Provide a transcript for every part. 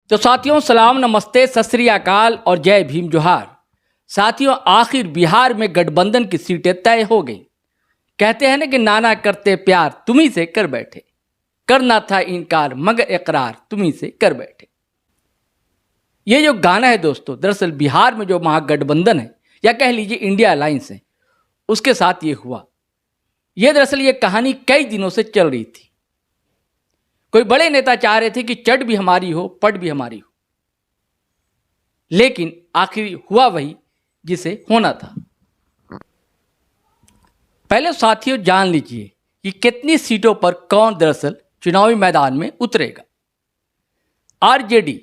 तो साथियों सलाम नमस्ते सत श्री अकाल और जय भीम जोहार। साथियों आखिर बिहार में गठबंधन की सीटें तय हो गई। कहते हैं ना कि नाना करते प्यार तुम्ही से कर बैठे, करना था इनकार मगर इकरार तुम्ही से कर बैठे। ये जो गाना है दोस्तों, दरअसल बिहार में जो महागठबंधन है या कह लीजिए इंडिया अलायंस है, उसके साथ ये हुआ। ये दरअसल ये कहानी कई दिनों से चल रही थी। कोई बड़े नेता चाह रहे थे कि चट भी हमारी हो पट भी हमारी हो, लेकिन आखिर हुआ वही जिसे होना था। पहले साथियों जान लीजिए कि कितनी सीटों पर कौन दरअसल चुनावी मैदान में उतरेगा। आरजेडी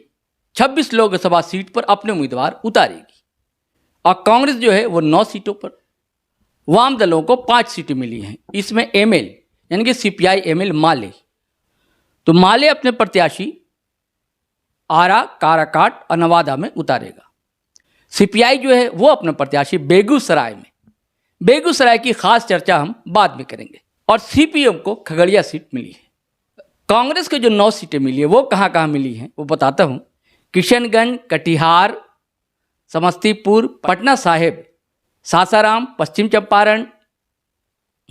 26 लोकसभा सीट पर अपने उम्मीदवार उतारेगी और कांग्रेस जो है वो 9 सीटों पर। वाम दलों को 5 सीटें मिली हैं, इसमें एमएल यानी कि सीपीआई एमएल माले, तो माले अपने प्रत्याशी आरा, काराकाट और नवादा में उतारेगा। सीपीआई जो है वो अपने प्रत्याशी बेगूसराय में, बेगूसराय की खास चर्चा हम बाद में करेंगे। और सीपीएम को खगड़िया सीट मिली है। कांग्रेस के जो 9 सीटें मिली है वो कहाँ कहाँ मिली हैं वो बताता हूँ। किशनगंज, कटिहार, समस्तीपुर, पटना साहिब, सासाराम, पश्चिम चंपारण,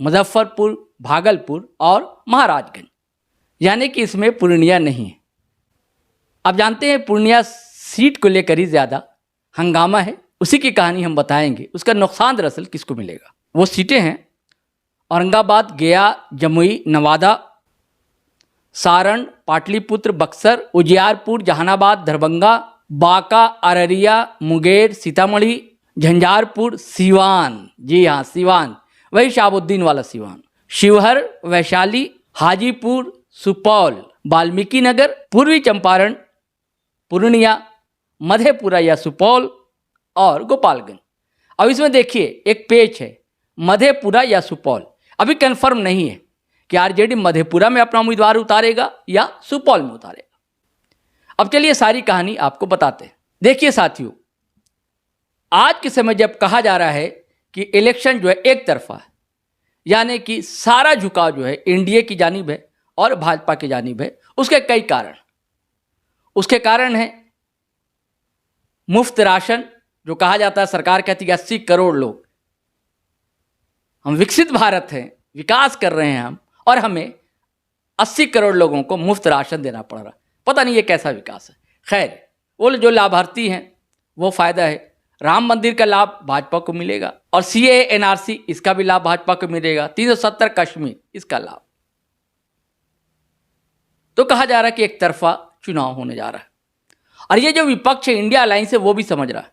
मुजफ्फरपुर, भागलपुर और महाराजगंज, यानी कि इसमें पूर्णिया नहीं है। आप जानते हैं पूर्णिया सीट को लेकर ही ज़्यादा हंगामा है, उसी की कहानी हम बताएंगे। उसका नुकसान दरअसल किसको मिलेगा। वो सीटें हैं औरंगाबाद, गया, जमुई, नवादा, सारण, पाटलिपुत्र, बक्सर, उजियारपुर, जहानाबाद, दरभंगा, बांका, अररिया, मुंगेर, सीतामढ़ी, झंझारपुर, सीवान, जी हाँ सीवान, वही शाहबुद्दीन वाला सीवान, शिवहर, वैशाली, हाजीपुर, सुपौल, वाल्मीकि नगर, पूर्वी चंपारण, पूर्णिया, मधेपुरा या सुपौल और गोपालगंज। अब इसमें देखिए एक पेच है, मधेपुरा या सुपौल। अभी कंफर्म नहीं है कि आरजेडी मधेपुरा में अपना उम्मीदवार उतारेगा या सुपौल में उतारेगा। अब चलिए सारी कहानी आपको बताते हैं। देखिए साथियों, आज के समय जब कहा जा रहा है कि इलेक्शन जो है एक तरफा है, यानी कि सारा झुकाव जो है एनडीए की जानिब है और भाजपा की जानिब है, उसके कई कारण। उसके कारण है मुफ्त राशन, जो कहा जाता है, सरकार कहती है 80 करोड़ लोग, हम विकसित भारत हैं, विकास कर रहे हैं हम, और हमें 80 करोड़ लोगों को मुफ्त राशन देना पड़ रहा। पता नहीं ये कैसा विकास है। खैर, वो जो लाभार्थी हैं वो फायदा है। राम मंदिर का लाभ भाजपा को मिलेगा और सीए एनआरसी इसका भी लाभ भाजपा को मिलेगा। 370 कश्मीर इसका लाभ। तो कहा जा रहा है कि एक तरफा चुनाव होने जा रहा है। और ये जो विपक्ष है इंडिया अलायंस है वो भी समझ रहा है।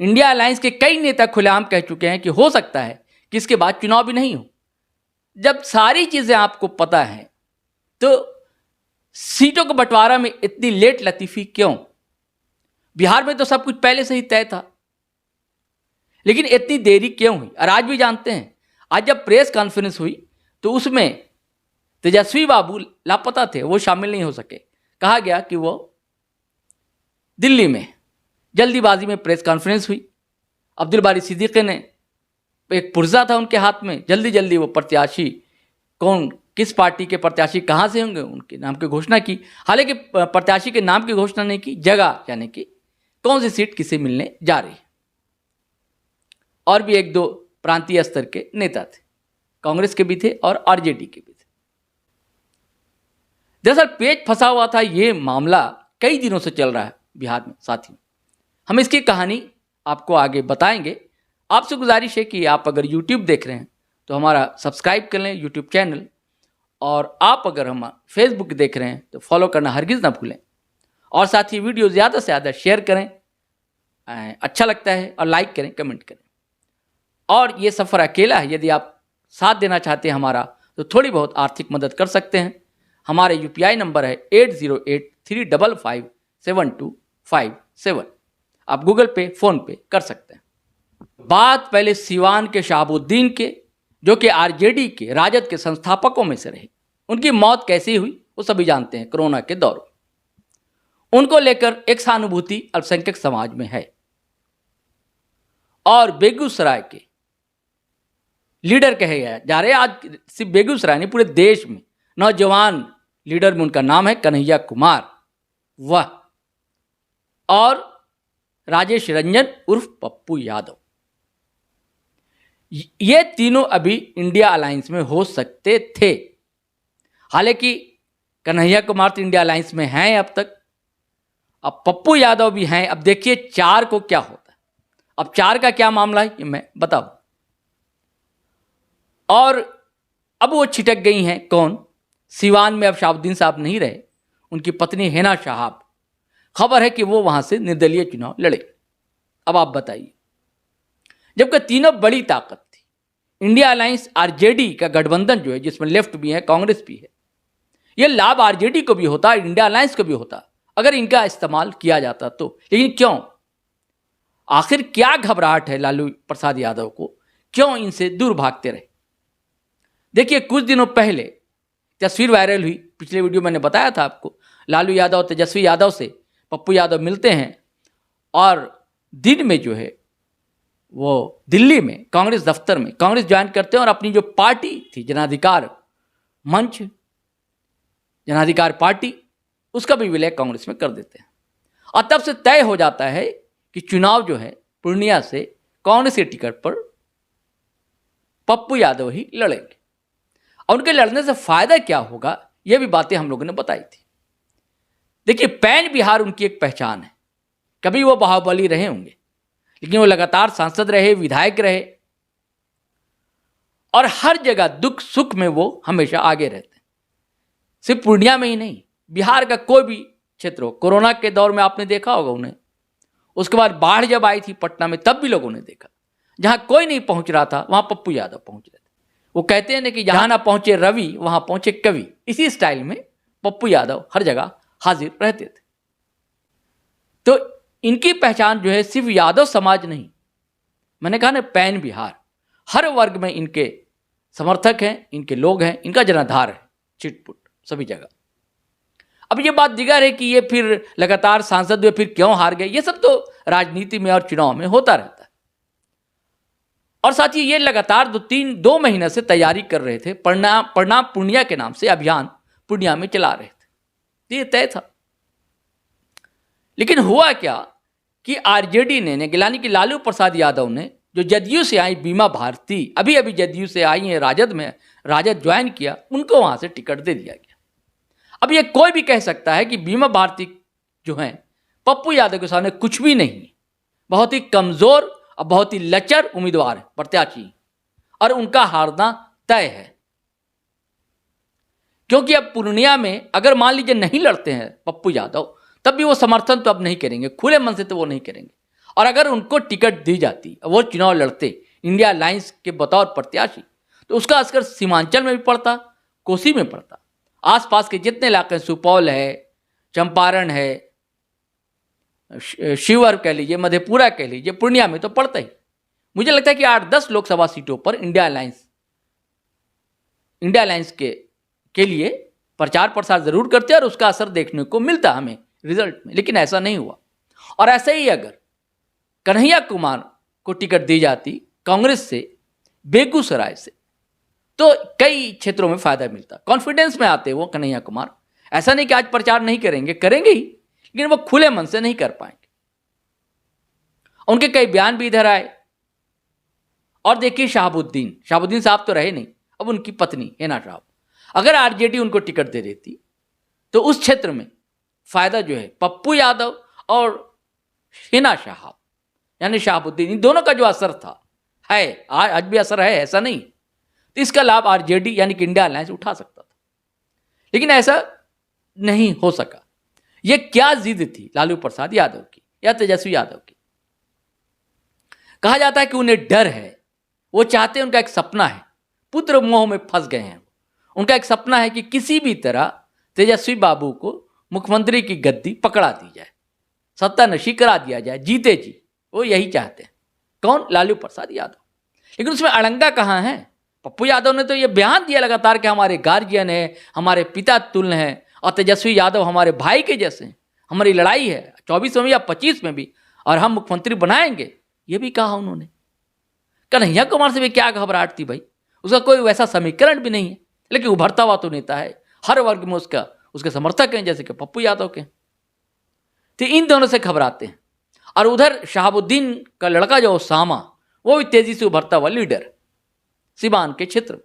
इंडिया अलायंस के कई नेता खुलेआम कह चुके हैं कि हो सकता है कि इसके बाद चुनाव भी नहीं हो। जब सारी चीजें आपको पता है तो सीटों के बंटवारा में इतनी लेट लतीफी क्यों? बिहार में तो सब कुछ पहले से ही तय था, लेकिन इतनी देरी क्यों हुई? और आज भी जानते हैं, आज जब प्रेस कॉन्फ्रेंस हुई तो उसमें तेजस्वी बाबू लापता थे, वो शामिल नहीं हो सके। कहा गया कि वो दिल्ली में जल्दीबाजी में प्रेस कॉन्फ्रेंस हुई। अब्दुल बारी सिद्दीकी ने, एक पुर्जा था उनके हाथ में, जल्दी जल्दी वो प्रत्याशी कौन, किस पार्टी के प्रत्याशी कहाँ से होंगे उनके नाम की घोषणा की। हालांकि प्रत्याशी के नाम की घोषणा नहीं की, जगह यानी कि कौन सी सीट किसे मिलने जा रही है। और भी 1-2 प्रांतीय स्तर के नेता थे, कांग्रेस के भी थे और आरजेडी के भी थे। दरअसल पेच फंसा हुआ था। ये मामला कई दिनों से चल रहा है बिहार में। साथियों, हम इसकी कहानी आपको आगे बताएंगे। आपसे गुजारिश है कि आप अगर यूट्यूब देख रहे हैं तो हमारा सब्सक्राइब कर लें यूट्यूब चैनल, और आप अगर हम फेसबुक देख रहे हैं तो फॉलो करना हरगिज़ ना भूलें। और साथ ही वीडियो ज़्यादा से ज़्यादा शेयर करें, अच्छा लगता है, और लाइक करें, कमेंट करें। और ये सफ़र अकेला है, यदि आप साथ देना चाहते हैं हमारा तो थोड़ी बहुत आर्थिक मदद कर सकते हैं। हमारे यूपीआई नंबर है 8083557257। आप गूगल पे, फ़ोन पे कर सकते हैं। बात पहले सीवान के शाहबुद्दीन के, जो कि आरजेडी के, राजद के संस्थापकों में से रहे। उनकी मौत कैसी हुई वो सभी जानते हैं, कोरोना के दौर में। उनको लेकर एक सहानुभूति अल्पसंख्यक समाज में है। और बेगूसराय के लीडर कहे जा रहे हैं, आज सिर्फ बेगूसराय नहीं पूरे देश में नौजवान लीडर में उनका नाम है कन्हैया कुमार। वह और राजेश रंजन उर्फ पप्पू यादव। ये तीनों अभी इंडिया अलायंस में हो सकते थे। हालांकि कन्हैया कुमार तो इंडिया अलायंस में हैं अब तक, अब पप्पू यादव भी हैं। अब देखिए 4 को क्या होता है। अब 4 का क्या मामला है ये मैं बताऊं। और अब वो छिटक गई हैं कौन, सिवान में अब शहाबुद्दीन साहब नहीं रहे, उनकी पत्नी हिना शहाब। खबर है कि वो वहां से निर्दलीय चुनाव लड़े। अब आप बताइए, जबकि तीनों बड़ी ताकत थी, इंडिया अलायंस आरजेडी का गठबंधन जो है, जिसमें लेफ्ट भी है कांग्रेस भी है, यह लाभ आरजेडी को भी होता, इंडिया अलायंस को भी होता अगर इनका इस्तेमाल किया जाता तो। लेकिन क्यों, आखिर क्या घबराहट है लालू प्रसाद यादव को, क्यों इनसे दूर भागते रहे। देखिए कुछ दिनों पहले तस्वीर वायरल हुई, पिछले वीडियो मैंने बताया था आपको, लालू यादव तेजस्वी यादव से पप्पू यादव मिलते हैं और दिन में जो है वो दिल्ली में कांग्रेस दफ्तर में कांग्रेस ज्वाइन करते हैं और अपनी जो पार्टी थी जनाधिकार मंच, जनाधिकार पार्टी, उसका भी विलय कांग्रेस में कर देते हैं। और तब से तय हो जाता है कि चुनाव जो है पूर्णिया से कांग्रेस के टिकट पर पप्पू यादव ही लड़ेंगे। और उनके लड़ने से फायदा क्या होगा, यह भी बातें हम लोगों ने बताई थी। देखिए पैन बिहार उनकी एक पहचान है। कभी वो बाहुबली रहे होंगे, लेकिन वो लगातार सांसद रहे, विधायक रहे, और हर जगह दुख सुख में वो हमेशा आगे रहते हैं। सिर्फ पूर्णिया में ही नहीं, बिहार का कोई भी क्षेत्र हो, कोरोना के दौर में आपने देखा होगा उन्हें, उसके बाद बाढ़ जब आई थी पटना में तब भी लोगों ने देखा, जहां कोई नहीं पहुंच रहा था वहां पप्पू यादव पहुंच रहे थे। वो कहते हैं ना कि जहां ना पहुंचे रवि वहां पहुंचे कवि, इसी स्टाइल में पप्पू यादव हर जगह हाजिर रहते थे। तो इनकी पहचान जो है सिर्फ यादव समाज नहीं, मैंने कहा ना पैन बिहार, हर वर्ग में इनके समर्थक हैं, इनके लोग हैं, इनका जनाधार है चिटपुट सभी जगह। अब ये बात दिगर है कि ये फिर लगातार सांसद हुए फिर क्यों हार गए, ये सब तो राजनीति में और चुनाव में होता रहता है। और साथ ही ये लगातार 2 महीने से तैयारी कर रहे थे, प्रणाम पूर्णिया के नाम से अभियान पूर्णिया में चला रहे थे, ये तय था। लेकिन हुआ क्या कि आरजेडी ने गिलानी की लालू प्रसाद यादव ने, जो जदयू से आई बीमा भारती, अभी अभी जदयू से आई है, राजद में राजद ज्वाइन किया, उनको वहां से टिकट दे दिया गया। अब ये कोई भी कह सकता है कि बीमा भारती जो है पप्पू यादव के सामने कुछ भी नहीं, बहुत ही कमजोर और बहुत ही लचर उम्मीदवार है, प्रत्याशी, और उनका हारना तय है। क्योंकि अब पूर्णिया में अगर मान लीजिए नहीं लड़ते हैं पप्पू यादव, तब भी वो समर्थन तो अब नहीं करेंगे, खुले मन से तो वो नहीं करेंगे। और अगर उनको टिकट दी जाती, वो चुनाव लड़ते इंडिया अलायंस के बतौर प्रत्याशी, तो उसका असर सीमांचल में भी पड़ता, कोसी में पड़ता, आसपास के जितने इलाके, सुपौल है, चंपारण है, शिवहर कह लीजिए, मधेपुरा कह लीजिए, पूर्णिया में तो पड़ता ही। मुझे लगता है कि 8-10 लोकसभा सीटों पर इंडिया अलायंस के लिए प्रचार प्रसार जरूर करते और उसका असर देखने को मिलता हमें रिजल्ट में, लेकिन ऐसा नहीं हुआ। और ऐसे ही अगर कन्हैया कुमार को टिकट दी जाती कांग्रेस से, बेगूसराय से, तो कई क्षेत्रों में फायदा मिलता, कॉन्फिडेंस में आते वो कन्हैया कुमार। ऐसा नहीं कि आज प्रचार नहीं करेंगे, करेंगे ही, लेकिन वो खुले मन से नहीं कर पाएंगे। उनके कई बयान भी इधर आए। और देखिए शहाबुद्दीन साहब तो रहे नहीं, अब उनकी पत्नी हिना शहाब, अगर आरजेडी उनको टिकट दे देती तो उस क्षेत्र में फायदा जो है पप्पू यादव और हिना शहाब यानी शहाबुद्दीन, इन दोनों का जो असर था है, आज भी असर है, ऐसा नहीं, तो इसका लाभ आरजेडी यानी कि इंडिया अलायंस उठा सकता था। लेकिन ऐसा नहीं हो सका। यह क्या जिद थी लालू प्रसाद यादव की या तेजस्वी यादव की? कहा जाता है कि उन्हें डर है, वो चाहते हैं, उनका एक सपना है, पुत्र मोह में फंस गए हैं। उनका एक सपना है कि किसी भी तरह तेजस्वी बाबू को मुख्यमंत्री की गद्दी पकड़ा दी जाए, सत्ता नशी करा दिया जाए, जीते जी, वो यही चाहते हैं। कौन? लालू प्रसाद यादव। लेकिन उसमें अड़ंगा कहाँ है? पप्पू यादव ने तो ये बयान दिया लगातार कि हमारे गार्जियन है, हमारे पिता तुल्य हैं, और तेजस्वी यादव हमारे भाई के जैसे हैं, हमारी लड़ाई है 24 में या 25 में भी, और हम मुख्यमंत्री बनाएंगे, ये भी कहा उन्होंने। कन्हैया कुमार से भी क्या घबराहट थी भाई, उसका कोई वैसा समीकरण भी नहीं है, लेकिन उभरता हुआ तो नेता है, हर वर्ग में उसके समर्थक हैं, जैसे कि पप्पू यादव के। तो इन दोनों से घबराते हैं। और उधर शहाबुद्दीन का लड़का जो उसामा, वो भी तेजी से उभरता हुआ लीडर सीवान के क्षेत्र में।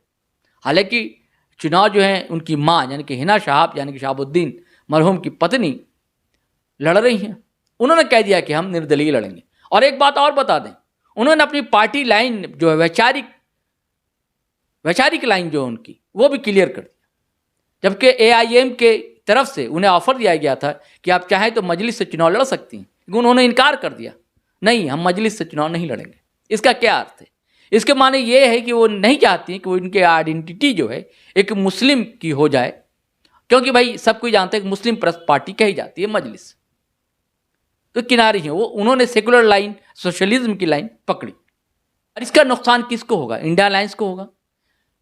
हालांकि चुनाव जो है उनकी माँ यानी कि हिना शहाब यानी कि शहाबुद्दीन मरहूम की पत्नी लड़ रही हैं। उन्होंने कह दिया कि हम निर्दलीय लड़ेंगे। और एक बात और बता दें, उन्होंने अपनी पार्टी लाइन जो है वैचारिक लाइन जो उनकी वो भी क्लियर कर दिया। जबकि AIM के तरफ से उन्हें ऑफर दिया गया था कि आप चाहें तो मजलिस से चुनाव लड़ सकती हैं, लेकिन उन्होंने इनकार कर दिया, नहीं हम मजलिस से चुनाव नहीं लड़ेंगे। इसका क्या अर्थ है? इसके माने ये है कि वो नहीं चाहती कि वो इनकी आइडेंटिटी जो है एक मुस्लिम की हो जाए, क्योंकि भाई सब कोई जानते हैं कि मुस्लिम परस्त पार्टी कही जाती है मजलिस, तो किनारे हैं वो। उन्होंने सेकुलर लाइन, सोशलिज्म की लाइन पकड़ी। और इसका नुकसान किसको होगा? इंडिया अलायंस को होगा।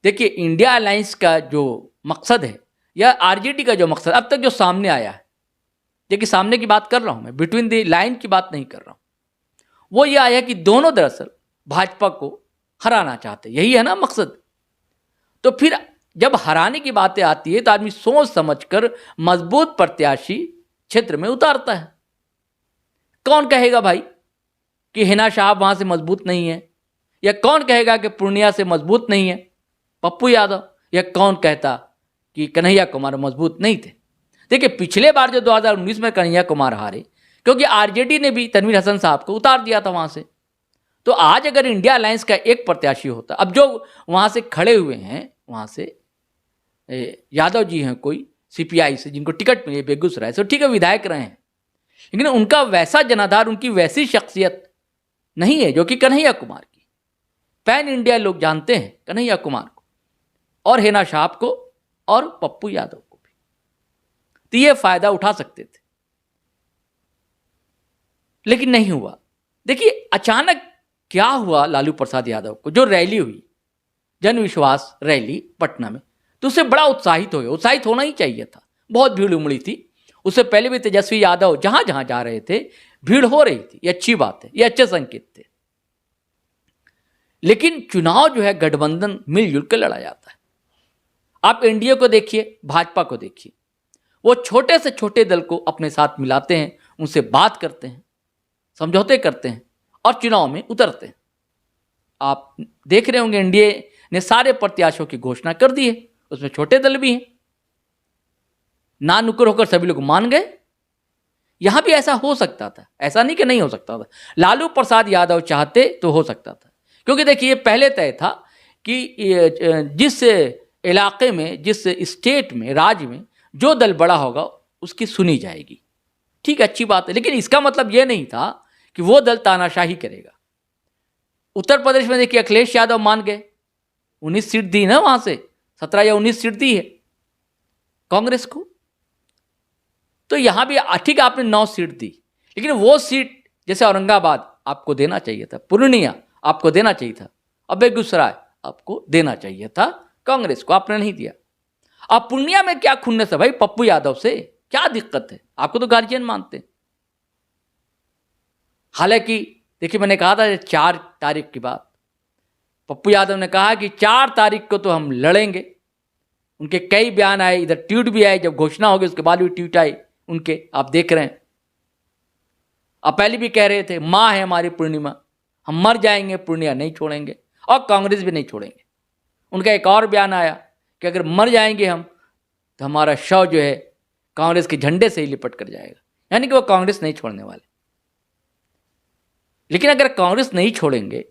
देखिए, इंडिया अलायंस का जो मकसद है या RJD का जो मकसद अब तक जो सामने आया है, देखिए सामने की बात कर रहा हूं मैं, बिटवीन द लाइन की बात नहीं कर रहा हूं, वो ये आया कि दोनों दरअसल भाजपा को हराना चाहते, यही है ना मकसद। तो फिर जब हराने की बातें आती है तो आदमी सोच समझकर मजबूत प्रत्याशी क्षेत्र में उतारता है। कौन कहेगा भाई कि हिना शहाब वहां से मजबूत नहीं है, या कौन कहेगा कि पूर्णिया से मजबूत नहीं है पप्पू यादव, या कौन कहता कि कन्हैया कुमार मजबूत नहीं थे। देखिए, पिछले बार जो 2019 में कन्हैया कुमार हारे, क्योंकि RJD ने भी तनवीर हसन साहब को उतार दिया था वहां से। तो आज अगर इंडिया अलायंस का एक प्रत्याशी होता, अब जो वहां से खड़े हुए हैं, वहां से यादव जी हैं कोई CPI से जिनको टिकट मिली बेगूसराय से, ठीक है विधायक रहे हैं, लेकिन उनका वैसा जनाधार, उनकी वैसी शख्सियत नहीं है जो कि कन्हैया कुमार की। पैन इंडिया लोग जानते हैं कन्हैया कुमार को और हिना शहाब को और पप्पू यादव को भी, तो ये फायदा उठा सकते थे, लेकिन नहीं हुआ। देखिए, अचानक क्या हुआ लालू प्रसाद यादव को, जो रैली हुई जन विश्वास रैली पटना में, तो उससे बड़ा उत्साहित हो गया। उत्साहित होना ही चाहिए था, बहुत भीड़ उमड़ी थी। उससे पहले भी तेजस्वी यादव जहां जहां जा रहे थे भीड़ हो रही थी, ये अच्छी बात है, ये अच्छे संकेत थे। लेकिन चुनाव जो है गठबंधन मिलजुल कर लड़ा जाता है। आप एनडीए को देखिए, भाजपा को देखिए, वो छोटे से छोटे दल को अपने साथ मिलाते हैं, उनसे बात करते हैं, समझौते करते हैं और चुनाव में उतरते हैं। आप देख रहे होंगे एनडीए ने सारे प्रत्याशियों की घोषणा कर दी है, उसमें छोटे दल भी हैं, ना नुक्कड़ होकर सभी लोग मान गए। यहां भी ऐसा हो सकता था, ऐसा नहीं कि नहीं हो सकता था। लालू प्रसाद यादव चाहते तो हो सकता था, क्योंकि देखिए पहले तय था कि जिस इलाके में, जिस स्टेट में, राज्य में जो दल बड़ा होगा उसकी सुनी जाएगी। ठीक, अच्छी बात है, लेकिन इसका मतलब यह नहीं था कि वो दल तानाशाही करेगा। उत्तर प्रदेश में देखिए अखिलेश यादव मान गए, 19 सीट दी ना, वहां से 17 या 19 सीट दी है कांग्रेस को। तो यहां भी ठीक, आपने 9 सीट दी, लेकिन वो सीट जैसे औरंगाबाद आपको देना चाहिए था, पूर्णिया आपको देना चाहिए था, अब बेगूसराय आपको देना चाहिए था कांग्रेस को, आपने नहीं दिया। अब पूर्णिया में क्या खुन्नस है भाई पप्पू यादव से, क्या दिक्कत है? आपको तो गार्जियन मानते हैं। हालांकि देखिए, मैंने कहा था 4 तारीख की बात, पप्पू यादव ने कहा कि 4 तारीख को तो हम लड़ेंगे। उनके कई बयान आए, इधर ट्वीट भी आए, जब घोषणा होगी उसके बाद भी ट्वीट आए उनके, आप देख रहे हैं। अब पहले भी कह रहे थे माँ है हमारी पूर्णिमा, हम मर जाएंगे पूर्णिया नहीं छोड़ेंगे, और कांग्रेस भी नहीं छोड़ेंगे। उनका एक और बयान आया कि अगर मर जाएंगे हम तो हमारा शव जो है कांग्रेस के झंडे से ही लिपट कर जाएगा, यानी कि वो कांग्रेस नहीं छोड़ने वाले। लेकिन अगर कांग्रेस नहीं छोड़ेंगे,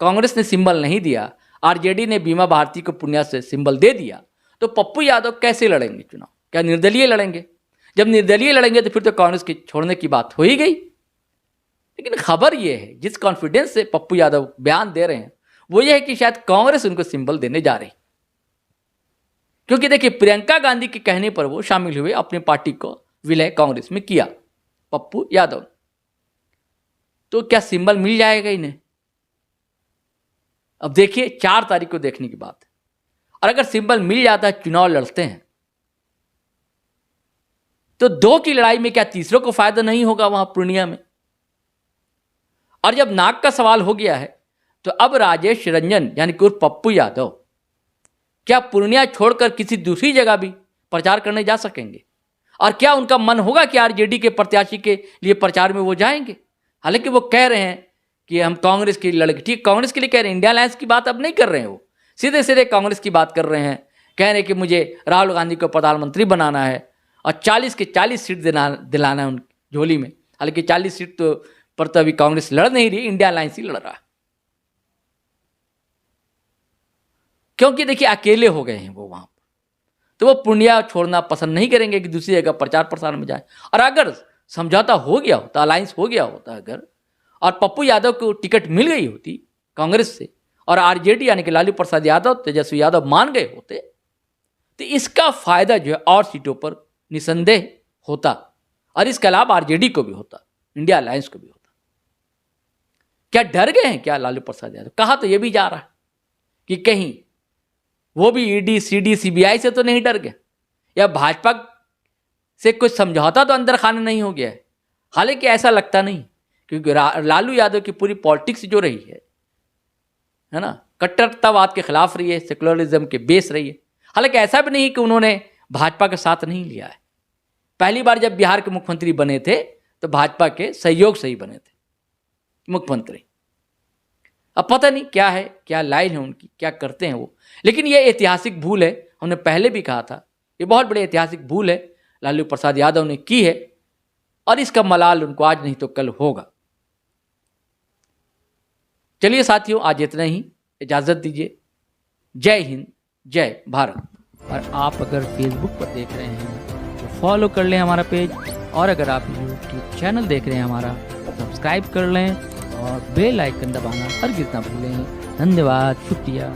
कांग्रेस ने सिंबल नहीं दिया, आरजेडी ने बीमा भारती को पूर्णिया से सिंबल दे दिया, तो पप्पू यादव कैसे लड़ेंगे चुनाव? क्या निर्दलीय लड़ेंगे? जब निर्दलीय लड़ेंगे तो फिर तो कांग्रेस के छोड़ने की बात हो ही गई। लेकिन खबर यह है, जिस कॉन्फिडेंस से पप्पू यादव बयान दे रहे हैं वो ये है कि शायद कांग्रेस उनको सिंबल देने जा रही, क्योंकि देखिए प्रियंका गांधी के कहने पर वो शामिल हुए, अपनी पार्टी को विलय कांग्रेस में किया पप्पू यादव। तो क्या सिंबल मिल जाएगा इन्हें? अब देखिए 4 तारीख को देखने की बात है, और अगर सिंबल मिल जाता है, चुनाव लड़ते हैं, तो 2 की लड़ाई में क्या तीसरों को फायदा नहीं होगा वहां पूर्णिया में? और जब नाक का सवाल हो गया है, तो अब राजेश रंजन यानी कि पप्पू यादव क्या पूर्णिया छोड़कर किसी दूसरी जगह भी प्रचार करने जा सकेंगे? और क्या उनका मन होगा कि आरजेडी के प्रत्याशी के लिए प्रचार में वो जाएंगे? हालांकि वो कह रहे हैं कि हम कांग्रेस के लिए लड़के, ठीक कांग्रेस के लिए कह रहे हैं, इंडिया अलायंस की बात अब नहीं कर रहे हैं, वो सीधे सीधे कांग्रेस की बात कर रहे हैं, कह रहे हैं कि मुझे राहुल गांधी को प्रधानमंत्री बनाना है और 40 के 40 सीट दिलाना है उनकी झोली में। हालांकि 40 सीट पर तो अभी कांग्रेस लड़ नहीं रही, इंडिया अलायंस ही लड़ रहा है, क्योंकि देखिए अकेले हो गए हैं वो वहां पर, तो वो पूर्णिया छोड़ना पसंद नहीं करेंगे कि दूसरी जगह प्रचार प्रसार में जाए। और अगर समझौता हो गया होता, अलायंस हो गया होता अगर, और पप्पू यादव को टिकट मिल गई होती कांग्रेस से और आरजेडी यानी कि लालू प्रसाद यादव, तेजस्वी यादव मान गए होते, तो इसका फायदा जो है और सीटों पर निसंदेह होता, और इसके अलावा आरजेडी को भी होता, इंडिया अलायंस को भी होता। क्या डर गए हैं क्या लालू प्रसाद यादव? कहा तो यह भी जा रहा है कि कहीं वो भी ईडी सीडी सीबीआई से तो नहीं डर गए, या भाजपा से कुछ समझौता तो अंदर खाने नहीं हो गया है। हालांकि ऐसा लगता नहीं, क्योंकि लालू यादव की पूरी पॉलिटिक्स जो रही है ना, कट्टरतावाद के खिलाफ रही है, सेकुलरिज्म के बेस रही है। हालांकि ऐसा भी नहीं कि उन्होंने भाजपा के साथ नहीं लिया है। पहली बार जब बिहार के मुख्यमंत्री बने थे तो भाजपा के सहयोग से ही बने थे मुख्यमंत्री। अब पता नहीं क्या है, क्या लाइन है उनकी, क्या करते हैं वो, लेकिन ये ऐतिहासिक भूल है। हमने पहले भी कहा था, ये बहुत बड़ी ऐतिहासिक भूल है लालू प्रसाद यादव ने की है, और इसका मलाल उनको आज नहीं तो कल होगा। चलिए साथियों, आज इतना ही, इजाजत दीजिए। जय हिंद, जय भारत। और आप अगर फेसबुक पर देख रहे हैं तो फॉलो कर लें हमारा पेज, और अगर आप यूट्यूब चैनल देख रहे हैं हमारा, सब्सक्राइब कर लें और बेल आइकन दबाना हरगिज़ ना भूलें। धन्यवाद, शुक्रिया।